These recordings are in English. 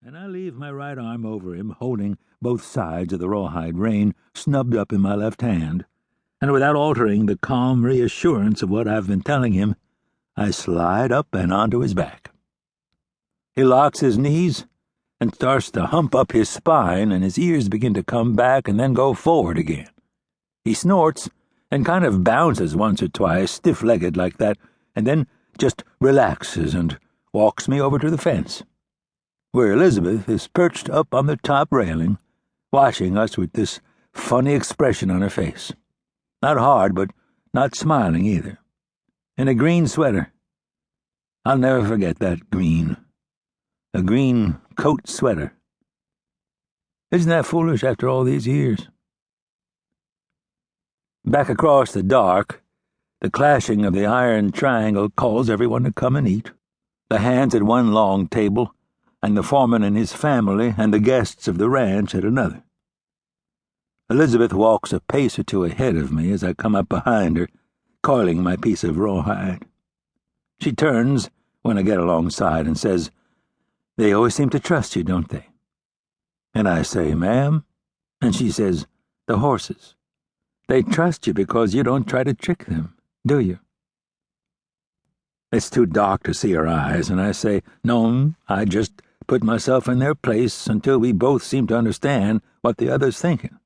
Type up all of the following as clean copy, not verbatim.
and I leave my right arm over him, holding both sides of the rawhide rein snubbed up in my left hand, and without altering the calm reassurance of what I've been telling him, I slide up and onto his back. He locks his knees and starts to hump up his spine, and his ears begin to come back and then go forward again. He snorts and kind of bounces once or twice, stiff-legged like that, and then just relaxes and walks me over to the fence, where Elizabeth is perched up on the top railing, watching us with this funny expression on her face. Not hard, but not smiling either. In a green sweater. I'll never forget that green. A green coat sweater. Isn't that foolish after all these years? Back across the dark, the clashing of the iron triangle calls everyone to come and eat. The hands at one long table, and the foreman and his family and the guests of the ranch at another. Elizabeth walks a pace or two ahead of me as I come up behind her, coiling my piece of rawhide. She turns when I get alongside and says, "They always seem to trust you, don't they?" And I say, "Ma'am?" And she says, "The horses. They trust you because you don't try to trick them, do you?" It's too dark to see her eyes, and I say, "No, I just put myself in their place until we both seem to understand what the other's thinking."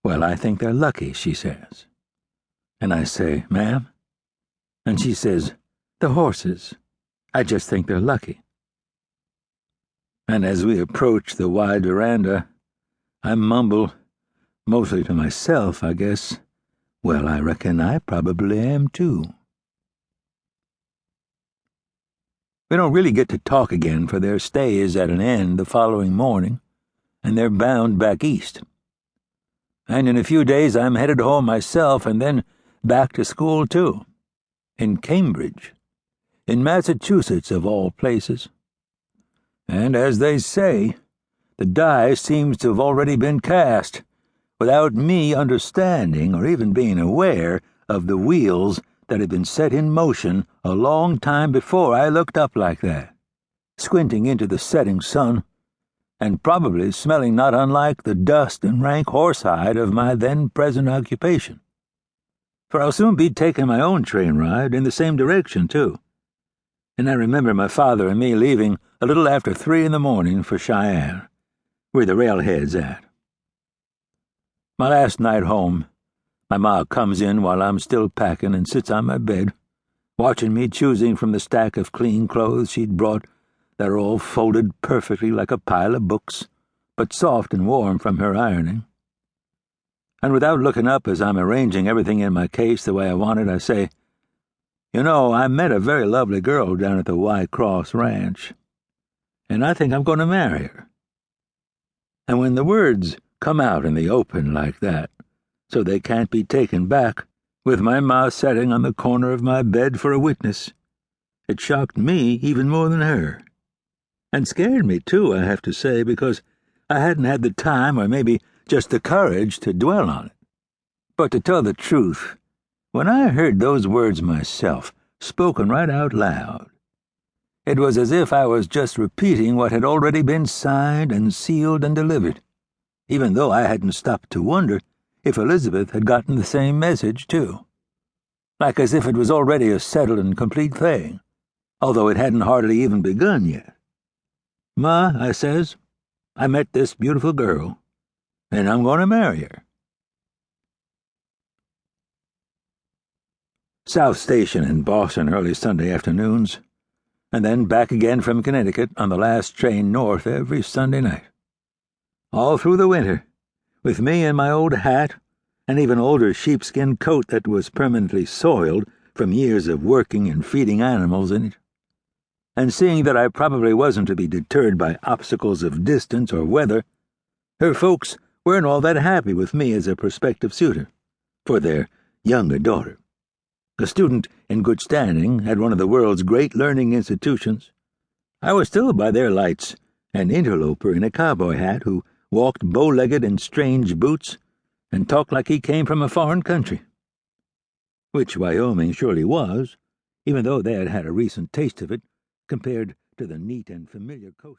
"Well, I think they're lucky," she says. And I say, "Ma'am?" And she says, "The horses. I just think they're lucky." And as we approach the wide veranda, I mumble, mostly to myself, I guess, "Well, I reckon I probably am too." We don't really get to talk again, for their stay is at an end the following morning, and they're bound back east. And in a few days I'm headed home myself, and then back to school too. In Cambridge. In Massachusetts, of all places. And as they say, the die seems to have already been cast, without me understanding or even being aware of the wheels that had been set in motion a long time before I looked up like that, squinting into the setting sun, and probably smelling not unlike the dust and rank horsehide of my then-present occupation. For I'll soon be taking my own train ride in the same direction, too. And I remember my father and me leaving a little after 3 a.m. for Cheyenne, where the railhead's at. My last night home, my ma comes in while I'm still packing and sits on my bed, watching me choosing from the stack of clean clothes she'd brought that are all folded perfectly like a pile of books, but soft and warm from her ironing. And without looking up as I'm arranging everything in my case the way I want it, I say, "You know, I met a very lovely girl down at the White Cross Ranch, and I think I'm going to marry her." And when the words come out in the open like that, so they can't be taken back, with my ma sitting on the corner of my bed for a witness, it shocked me even more than her. And scared me, too, I have to say, because I hadn't had the time or maybe just the courage to dwell on it. But to tell the truth, when I heard those words myself, spoken right out loud, it was as if I was just repeating what had already been signed and sealed and delivered, even though I hadn't stopped to wonder if Elizabeth had gotten the same message, too. Like as if it was already a settled and complete thing, although it hadn't hardly even begun yet. "Ma," I says, "I met this beautiful girl, and I'm going to marry her." South Station in Boston early Sunday afternoons, and then back again from Connecticut on the last train north every Sunday night. All through the winter, with me in my old hat, and even older sheepskin coat that was permanently soiled from years of working and feeding animals in it. And seeing that I probably wasn't to be deterred by obstacles of distance or weather, her folks weren't all that happy with me as a prospective suitor for their younger daughter, a student in good standing at one of the world's great learning institutions. I was still, by their lights, an interloper in a cowboy hat who walked bow-legged in strange boots and talked like he came from a foreign country. Which Wyoming surely was, even though they had had a recent taste of it, compared to the neat and familiar coast.